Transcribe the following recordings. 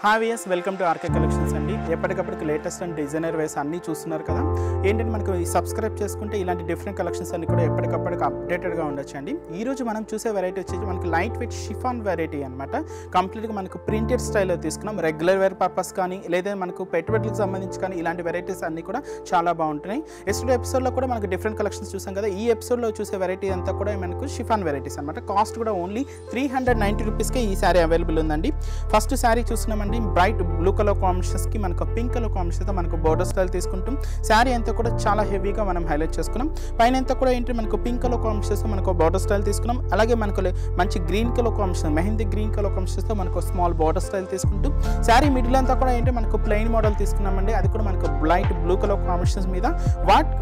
Hi viewers, welcome to RK collections అండి. ఎప్పటికప్పటికి latest and designer wears అన్నీ చూస్తున్నారు కదా. ఏంటంటే మనకు సబ్స్క్రైబ్ చేసుకుంటే ఇలాంటి డిఫరెంట్ కలెక్షన్స్ అన్ని కూడా ఎప్పటికప్పటికి అప్డేటెడ్గా ఉండొచ్చు అండి. ఈ రోజు మనం చూసే వెరైటీ వచ్చేసి మనకి లైట్ వెయిట్ షిఫాన్ వెరైటీ అనమాట. కంప్లీట్గా మనకు ప్రింటెడ్ స్టైల్లో తీసుకున్నాం. రెగ్యులర్ వేర్ పర్పస్ కానీ లేదా మనకు పెట్టుబడులకు సంబంధించి కానీ ఇలాంటి వెరైటీస్ అన్నీ కూడా చాలా బాగుంటున్నాయి. ఎస్టర్డే ఎపిసోడ్లో కూడా మనకు డిఫరెంట్ కలెక్షన్స్ చూసాం కదా. ఈ ఎపిసోడ్లో చూసే వెరైటీ అంతా కూడా మనకు షిఫాన్ వెరైటీస్ అనమాట. కాస్ట్ కూడా ఓన్లీ 390 రూపీస్కే ఈ శారీ అవైలబుల్ ఉందండి. ఫస్ట్ శారీ చూస్తున్నామండి, బ్రైట్ బ్లూ కలర్ కాంబినేషన్స్కి మనకు పింక్ కలర్ కాంబినేషన్తో మనకు బోర్డర్ స్టైల్ తీసుకుంటాం. శారీ అంతా కూడా చాలా హెవీగా మనం హైలైట్ చేసుకున్నాం. పైన అంతా కూడా ఏంటి మనకు పింక్ కలర్ కాంబినేషన్తో మనకు బోర్డర్ స్టైల్ తీసుకున్నాం. అలాగే మనకు మంచి green colour combination, mehndi green colour కాంబినేషన్తో మనకు స్మాల్ బోర్డర్ స్టైల్ తీసుకుంటూ శారీ మిడిల్ అంతా కూడా ఏంటి మనకు ప్లెయిన్ మోడల్ తీసుకున్నామండి. అది కూడా మనకు బ్లైట్ బ్లూ కలర్ కాంబినేషన్స్ మీద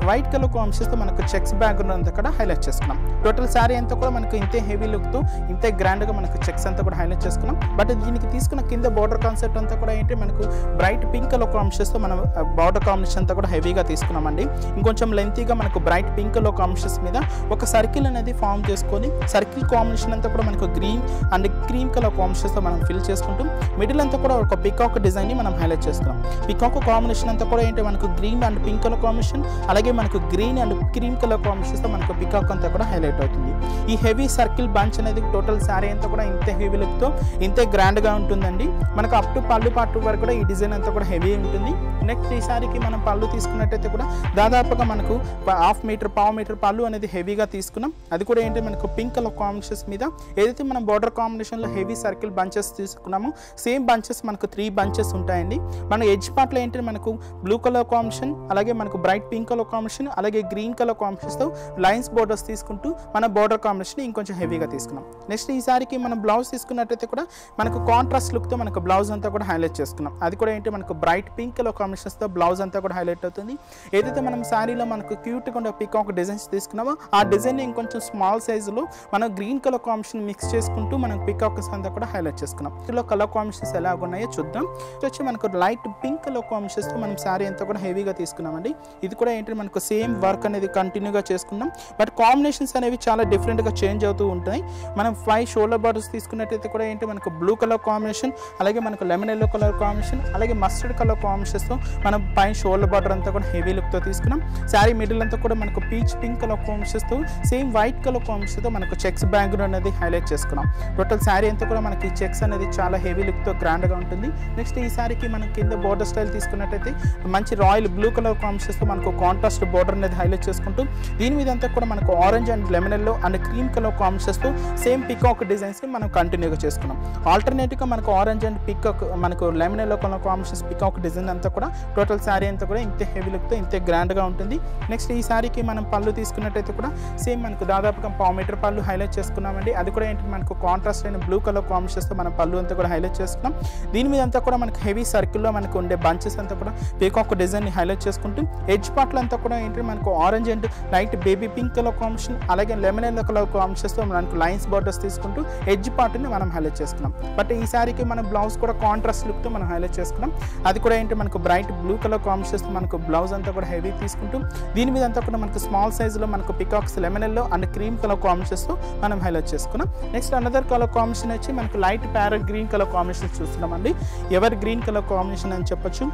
వైట్ కలర్ కాంబినేషన్తో మనకు చెక్స్ బ్యాక్గ్రౌండ్ అంతా కూడా హైలైట్ చేసుకున్నాం. టోటల్ శారీ అంతా కూడా మనకు ఇంతే హెవీ లుక్తో ఇంతే గ్రాండ్గా మనకు చెక్స్ అంతా కూడా హైలైట్ చేసుకున్నాం. బట్ దీనికి తీసుకున్న కింద బోర్డర్ కాన్సెప్ట్ అంతా కూడా ఏంటి మనకు బ్రైట్ పింక్ కలర్ కాంబినేషన్స్తో మనం బార్డర్ కాంబినేషన్ అంతా కూడా హెవీగా తీసుకున్నామండి. ఇంకొంచెం లెంతీగా మనకు బ్రైట్ పింక్ కలర్ కాంబినేషన్స్ మీద ఒక సర్కిల్ అనేది ఫామ్ చేసుకొని సర్కిల్ కాంబినేషన్ అంతా కూడా మనకు గ్రీన్ అండ్ క్రీమ్ కలర్ కాంబినేషన్స్తో మనం ఫిల్ చేసుకుంటూ మిడిల్ అంతా కూడా ఒక పికాక్ డిజైన్ని మనం హైలైట్ చేస్తున్నాం. పికాక్ కాంబినేషన్ అంతా కూడా ఏంటి మనకు green and pink colour combination, అలాగే మనకు గ్రీన్ అండ్ క్రీమ్ కలర్ కాంబినేషన్స్తో మనకు పికాక్ అంతా కూడా హైలైట్ అవుతుంది. ఈ హెవీ సర్కిల్ బంచ్ అనేది టోటల్ శారీ అంతా కూడా ఇంతే హెవీ లుక్తో ఇంతే గ్రాండ్గా ఉంటుందండి. మనకు అప్ టు పళ్ళు పార్ట్ వరకు కూడా ఈ డిజైన్ అంతా కూడా హెవీ ఉంటుంది. నెక్స్ట్ ఈ శారీకి మనం పళ్ళు తీసుకున్నట్టయితే కూడా దాదాపుగా మనకు పావు మీటర్ పళ్ళు అనేది హెవీగా తీసుకున్నాం. అది కూడా ఏంటి మనకు పింక్ కలర్ కాంబినేషన్స్ మీద ఏదైతే మనం బార్డర్ కాంబినేషన్లో హెవీ సర్కిల్ బంచెస్ తీసుకున్నామో సేమ్ బంచెస్ మనకు 3 బంచెస్ ఉంటాయండి. మన ఎడ్జ్ పార్ట్లో ఏంటి మనకు బ్లూ కలర్ కాంబినేషన్, అలాగే మనకు బ్రైట్ పింక్ కలర్ కాంబినేషన్, అలాగే గ్రీన్ కలర్ కాంబినేషన్తో లైన్స్ బోర్డర్స్ తీసుకుంటూ మన బార్డర్ కాంబినేషన్ ఇంకొంచెం హెవీగా తీసుకున్నాం. నెక్స్ట్ ఈ శారీకి మనం బ్లౌజ్ తీసుకున్నట్టయితే కూడా మనకు కాంట్రాస్ట్ లుక్తో మనకు బ్లౌజ్ అంతా కూడా హైలైట్ చేసుకున్నాం. అది కూడా ఏంటి మనకు బ్రైట్ పింక్ కలర్ కాంబినేషన్స్తో బ్లౌజ్ అంతా కూడా హైలైట్ అవుతుంది. ఏదైతే మనం శారీలో మనకు క్యూట్గా ఉండే పికాక్ డిజైన్స్ తీసుకున్నామో ఆ డిజైన్ ఇంకొంచెం స్మాల్ సైజులో మనం గ్రీన్ కలర్ కాంబినేషన్ మిక్స్ చేసుకుంటూ మనం పికాక్స్ అంతా కూడా హైలైట్ చేసుకున్నాం. ఇందులో కలర్ కాంబినేషన్స్ ఎలా ఉన్నాయో చూద్దాం. వచ్చి మనకు లైట్ పింక్ కలర్ కాంబినేషన్స్తో మనం శారీ అంతా కూడా హెవీగా తీసుకున్నామండి. ఇది కూడా ఏంటి మనకు సేమ్ వర్క్ అనేది కంటిన్యూగా చేసుకున్నాం. బట్ కాంబినేషన్స్ అనేవి చాలా డిఫరెంట్గా చేంజ్ అవుతూ ఉంటాయి. మనం 5 షోల్డర్ బార్డర్స్ తీసుకున్నట్టయితే కూడా ఏంటి మనకు బ్లూ కలర్ కాంబినేషన్, అలాగే మనకు లెమన్ ఎల్లో కలర్ కాంబినేషన్, అలాగే మస్టర్డ్ కలర్ కాంబినేషన్స్తో మనం పైన షోల్డర్ బార్డర్ అంతా కూడా హెవీ లుక్తో తీసుకున్నాం. శారీ మిడిల్ అంతా కూడా మనకు పీచ్ పింక్ కలర్ కాంబినేషన్స్తో సేమ్ వైట్ కలర్ కాంబినేషన్తో మనకు చెక్స్ బ్యాక్గ్రౌండ్ అనేది హైలైట్ చేసుకున్నాం. టోటల్ శారీ అంతా కూడా మనకి చెక్స్ అనేది చాలా హెవీ లుక్తో గ్రాండ్గా ఉంటుంది. నెక్స్ట్ ఈ శారీకి మనం కింద బోర్డర్ స్టైల్ తీసుకున్నట్టయితే మంచి రాయల్ బ్లూ కలర్ కాంబినేషన్స్తో మనకు కాంట్రాస్ట్ బోర్డర్ అనేది హైలైట్ చేసుకుంటూ దీని మీద అంతా కూడా మనకు orange and lemon yellow and cream colour కాంబినేషన్స్తో సేమ్ పికాక్ డిజైన్స్ని మనం కంటిన్యూగా చేసుకున్నాం. ఆల్టర్నేటివ్గా మనకు ఆరెంజ్ అండ్ పికాక్ మనకు lemon yellow colour combinations peacock design అంతా కూడా టోటల్ శారీ అంతా కూడా ఇంతే హెవీ లుక్తో ఇంతే గ్రాండ్గా ఉంటుంది. నెక్స్ట్ ఈ శారీకి మనం పళ్ళు తీసుకున్నట్టయితే కూడా సేమ్ మనకు దాదాపుగా పావు మీటర్ పళ్ళు హైలైట్ చేసుకున్నామండి. అది కూడా ఏంటి మనకు కాంట్రాస్ట్ అయిన బ్లూ కలర్ కాంబినేషన్స్తో మనం పళ్ళు అంతా కూడా హైలైట్ చేసుకున్నాం. దీని మీద అంతా కూడా మనకు హెవీ సర్కిల్లో మనకు ఉండే బంచెస్ అంతా కూడా పీకాక్ డిజైన్ని హైలైట్ చేసుకుంటూ ఎడ్జ్ పార్ట్లు అంతా కూడా ఏంటి మనకు orange and light baby pink colour combination, అలాగే లెమన్ ఎల్లో కలర్ కాంబినేషన్స్తో మనకు లైన్స్ బార్డర్స్ తీసుకుంటూ ఎడ్జ్ పార్ట్ని మనం హైలైట్ చేసుకున్నాం. బట్ ఈ శారీకి మనం బ్లౌజ్ కూడా కాంట్రాస్ట్ లుక్తో మనం హైలైట్ చేసుకున్నాం. అది కూడా ఏంటి మనకు బ్రైట్ బ్లూ కలర్ కాంబినేషన్స్ మనకు బ్లౌజ్ అంతా కూడా హెవీ తీసుకుంటూ దీని మీద అంతా కూడా మనకు స్మాల్ సైజులో మనకు peacocks lemon yellow and cream colour కాంబినేషన్స్తో మనం హైలైట్ చేసుకున్నాం. నెక్స్ట్ అనదర్ కలర్ కాంబినేషన్ వచ్చి మనకు light parrot green colour combinations చూస్తున్నామండి. ఎవర్ గ్రీన్ కలర్ కాంబినేషన్ అని చెప్పొచ్చు.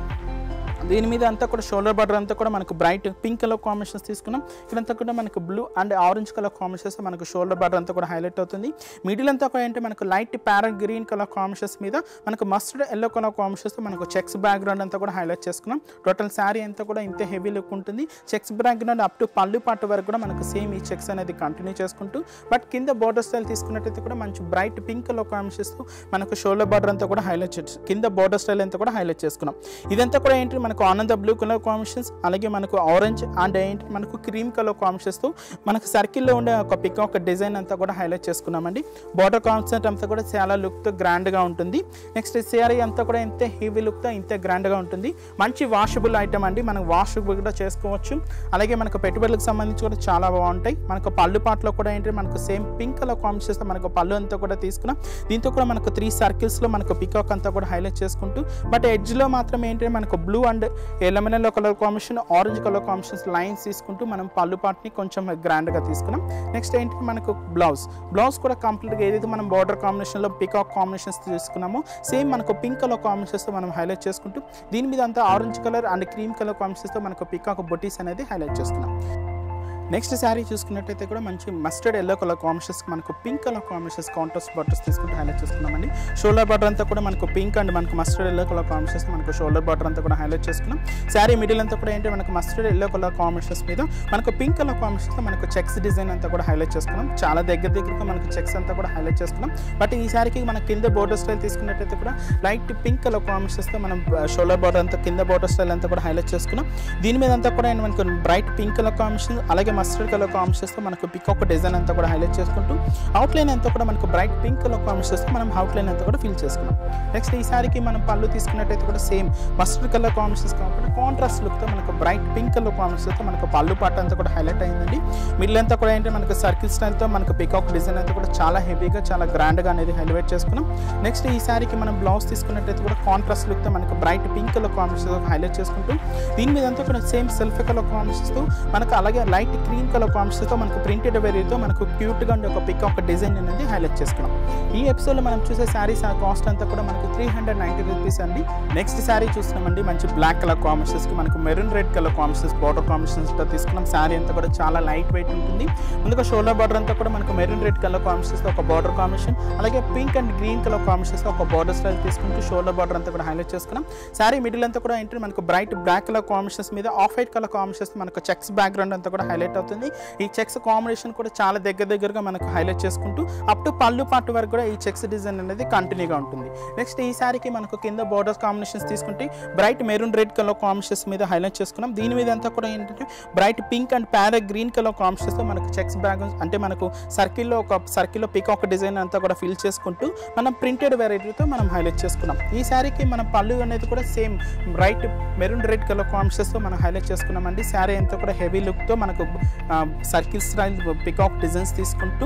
దీని మీద అంతా కూడా షోల్డర్ బార్డర్ అంతా కూడా మనకు బ్రైట్ పింక్ కలర్ కాంబినేషన్స్ తీసుకున్నాం. ఇక్కడంతా కూడా మనకు blue and orange colour combinations మనకు షోల్డర్ బార్డర్ అంతా కూడా హైలైట్ అవుతుంది. మిడిల్ అంతా కూడా ఏంటి మనకు light parrot green colour combinations మీద మనకు మస్టర్డ్ ఎల్లో కలర్ కాంబినేషన్స్ మనకు చెక్స్ బ్యాక్గ్రౌండ్ అంతా కూడా హైలైట్ చేసుకున్నాం. టోటల్ శారీ అంతా కూడా ఇంతే హెవీ లుక్ ఉంటుంది. చెక్స్ బ్యాక్గ్రౌండ్ అప్ టు పళ్ళు పార్ట్ వరకు కూడా మనకు సేమ్ ఈ చెక్స్ అనేది కంటిన్యూ చేసుకుంటూ బట్ కింద బోర్డర్ స్టైల్ తీసుకున్నట్టయితే కూడా మంచి బ్రైట్ పింక్ కలర్ కాంబినేషన్స్ మనకు షోల్డర్ బార్డర్ అంతా కూడా హైలైట్ కింద బోర్డర్ స్టైల్ అంతా కూడా హైలైట్ చేసుకున్నాం. ఇదంతా కూడా ఏంటి మనకు ఆనంద బ్లూ కలర్ కాంబినేషన్స్, అలాగే మనకు ఆరెంజ్ అండ్ ఏంటి మనకు క్రీమ్ కలర్ కాంబినేషన్స్తో మనకు సర్కిల్లో ఉండే ఒక పికాక్ డిజైన్ అంతా కూడా హైలైట్ చేసుకున్నామండి. బార్డర్ కాన్సెప్ట్ అంతా కూడా చాలా లుక్తో గ్రాండ్గా ఉంటుంది. నెక్స్ట్ శారీ అంతా కూడా ఇంతే హెవీ లుక్తో ఇంతే గ్రాండ్గా ఉంటుంది. మంచి వాషబుల్ ఐటమ్ అండి, మనం వాషబుల్ కూడా చేసుకోవచ్చు. అలాగే మనకు పెట్టుబడులకు సంబంధించి కూడా చాలా బాగుంటాయి. మనకు పళ్ళు పాటలో కూడా ఏంటి మనకు సేమ్ పింక్ కలర్ కాంబినేషన్స్తో మనకు పళ్ళు అంతా కూడా తీసుకున్నాం. దీంతో కూడా మనకు 3 సర్కిల్స్లో మనకు పికాక్ అంతా కూడా హైలైట్ చేసుకుంటూ బట్ ఎడ్జ్లో మాత్రం ఏంటి మనకు blue and and yellow colour combination, orange colour combinations lines తీసుకుంటూ మనం పళ్ళు పార్ట్ని కొంచెం గ్రాండ్గా తీసుకున్నాం. నెక్స్ట్ ఏంటి మనకు బ్లౌజ్ కూడా కంప్లీట్గా ఏదైతే మనం బార్డర్ కాంబినేషన్లో పికాక్ కాంబినేషన్స్ తీసుకున్నామో సేమ్ మనకు పింక్ కలర్ కాంబినేషన్స్తో మనం హైలైట్ చేసుకుంటూ దీని మీద అంతా orange colour and cream colour కాంబినేషన్స్తో మనకు పికాక్ బొటీస్ అనేది హైలైట్ చేసుకున్నాం. నెక్స్ట్ శారీ చూసుకున్నట్టయితే కూడా మంచి మస్టర్డ్ ఎల్లో కలర్ కాంబినేషన్స్ మనకు pink colour combinations contrast borders తీసుకుంటూ హైలైట్ చేసుకున్నామండి. షోల్డర్ బార్డర్ అంతా కూడా మనకు పింక్ అండ్ మనకు మస్టర్డ్ ఎల్లో కలర్ కాంబినేషన్స్ మనకు షోల్డర్ బార్డర్ అంతా కూడా హైలైట్ చేసుకున్నాం. శారీ మిడిల్ అంతా కూడా ఏంటి మనకు మస్టర్డ్ ఎల్లో కలర్ కాంబినేషన్స్ మీద మనకు పింక్ కలర్ కాంబినేషన్స్ మనకు చెక్స్ డిజైన్ అంతా కూడా హైలైట్ చేసుకున్నాం. చాలా దగ్గరగా మనకు చెక్స్ అంతా కూడా హైలైట్ చేసుకున్నాం. బట్ ఈ శారీకి మన కింద బోర్డర్ స్టైల్ తీసుకున్నట్టయితే కూడా లైట్ పింక్ కలర్ కాంబినేషన్స్తో మనం షోల్డర్ బార్డర్ అంతా కింద బోర్డర్ స్టైల్ అంతా కూడా హైలైట్ చేసుకున్నాం. దీని మీద అంతా కూడా మనకు బ్రైట్ పింక్ కలర్ కాంబినేషన్ అలాగే మస్టర్డ్ కలర్ కాంబినేషన్స్తో మనకు పికాక్ డిజైన్ అంతా కూడా హైలైట్ చేసుకుంటూ అవుట్లైన్ అంతా కూడా మనకు బ్రైట్ పింక్ కలర్ కాంబినేషన్స్తో మనం అవుట్లైన్ అంతా కూడా ఫిల్ చేసుకున్నాం. నెక్స్ట్ ఈ శారీకి మనం పళ్ళు తీసుకున్నట్టయితే కూడా సేమ్ మస్టర్డ్ కలర్ కాంబినేషన్స్ కాకుండా కాంట్రాస్ట్ లుక్తో మనకు బ్రైట్ పింక్ కలర్ కాంబినేషన్స్తో మనకు పళ్ళు పాట అంతా కూడా హైలైట్ అయిందండి. మిడిల్ అంతా కూడా ఏంటంటే మనకు సర్కిల్ స్టైల్తో మనకు పికాక్ డిజైన్ అంతా కూడా చాలా హెవీగా చాలా గ్రాండ్గా అనేది హైలైట్ చేసుకున్నాం. నెక్స్ట్ ఈ శారీకి మనం బ్లౌజ్ తీసుకున్నట్టయితే కూడా కాంట్రాస్ట్ లుక్తో మనకు బ్రైట్ పింక్ కలర్ కాంబినేషన్స్తో హైలైట్ చేసుకుంటూ దీని మీద అంతా కూడా సేమ్ సెల్ఫ్ కలర్ కాంబినేషన్స్తో మనకు అలాగే లైట్ క్రీమ్ కలర్ కాంబినేషన్స్తో మనకు ప్రింటెడ్ వెరీతో మనకు క్యూట్గా ఉండే ఒక పికాక్ డిజైన్ అనేది హైలైట్ చేసుకున్నాం. ఈ ఎపిసోడ్లో మనం చూసే శారీస్ కాస్ట్ అంతా కూడా మనకు 390 రూపీస్ అండి. నెక్స్ట్ శారీ చూస్తున్నామండి మంచి బ్లాక్ కలర్ కాంబినేషన్స్కి మనకు maroon red colour combinations border కాంబినేషన్స్తో తీసుకున్నాం. శారీ అంతా కూడా చాలా లైట్ వెయిట్ ఉంటుంది. ముందుగా షోల్డర్ బార్డర్ అంతా కూడా మనకు మెరూన్ రెడ్ కలర్ కాంబినేషన్స్తో ఒక బార్డర్ కాంబినేషన్ అలాగే పింక్ అండ్ గ్రీన్ కలర్ కాంబినేషన్స్తో ఒక బార్డర్ స్టైల్ తీసుకుంటూ షోల్డర్ బార్డర్ అంతా కూడా హైలైట్ చేసుకున్నాం. శారీ మిడిల్ అంతా కూడా ఏంటంటే మనకు బ్రైట్ బ్లాక్ కలర్ కాంబినేషన్స్ మీద ఆఫ్ వైట్ కలర్ కాంబినేషన్స్ మనకు చెక్స్ బ్యాక్గ్రౌండ్ అంతా కూడా హైలైట్ అవుతుంది. ఈ చెక్స్ కాంబినేషన్ కూడా చాలా దగ్గరగా మనకు హైలైట్ చేసుకుంటూ అప్ టు పళ్ళు పార్ట్ వరకు కూడా ఈ చెక్స్ డిజైన్ అనేది కంటిన్యూగా ఉంటుంది. నెక్స్ట్ ఈ శారీకి మనకు కింద బోర్డర్స్ కాంబినేషన్స్ తీసుకుంటే bright maroon red colour combinations మీద హైలైట్ చేసుకున్నాం. దీని మీద అంతా కూడా ఏంటంటే bright pink and parrot green colour కాంబినేషన్స్తో మనకు చెక్స్ బ్యాగ్ అంటే మనకు సర్కిల్లో పికాక్ డిజైన్ అంతా కూడా ఫిల్ చేసుకుంటూ మనం ప్రింటెడ్ వెరైటీతో మనం హైలైట్ చేసుకున్నాం. ఈ శారీకి మన పళ్ళు అనేది కూడా same bright maroon red colour కాంబినేషన్స్తో మనం హైలైట్ చేసుకున్నామండి. శారీ అంతా కూడా హెవీ లుక్తో మనకు సర్కిల్ స్టైల్ పికాక్ డిజైన్స్ తీసుకుంటూ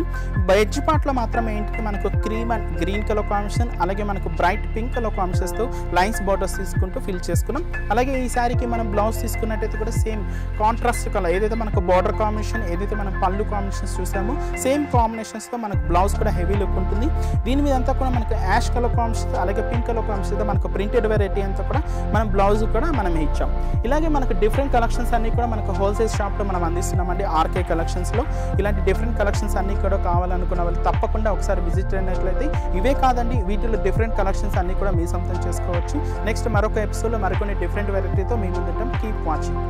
ఎడ్జ్ పార్ట్లో మాత్రమే ఏంటంటే మనకు cream and green colour combination అలాగే మనకు బ్రైట్ పింక్ కలర్ కాంబినేషన్స్తో లైన్స్ బార్డర్స్ తీసుకుంటూ ఫిల్ చేసుకున్నాం. అలాగే ఈ శారీకి మనం బ్లౌజ్ తీసుకున్నట్టయితే కూడా సేమ్ కాంట్రాస్ట్ కలర్ ఏదైతే మనకు బార్డర్ కాంబినేషన్ ఏదైతే మనం పళ్ళు కాంబినేషన్స్ చూసామో సేమ్ కాంబినేషన్స్తో మనకు బ్లౌజ్ కూడా హెవీ లుక్ ఉంటుంది. దీని మీద అంతా కూడా మనకు యాష్ కలర్ కాంబినేషన్ అలాగే పింక్ కలర్ కాంబినేషన్తో మనకు ప్రింటెడ్ వెరైటీ అంతా కూడా మనం బ్లౌజ్ కూడా మనం ఇచ్చాం. ఇలాగే మనకు డిఫరెంట్ కలెక్షన్స్ అన్నీ కూడా మనకు హోల్సేల్ షాప్లో మనం అందిస్తున్నామండి. ఆర్కే కలెక్షన్స్లో ఇలాంటి డిఫరెంట్ కలెక్షన్స్ అన్నీ కూడా కావాలనుకున్న వాళ్ళు తప్పకుండా ఒకసారి విజిట్ అయినట్లయితే ఇవే కాదండి వీటిలో డిఫరెంట్ కలెక్షన్స్ అన్నీ కూడా మీ సొంతం చేసుకోవచ్చు. నెక్స్ట్ మరొక ఎపిసోడ్లో మరికొన్ని డిఫరెంట్ వెరైటీతో మీ ముందుంటాం. Keep watching.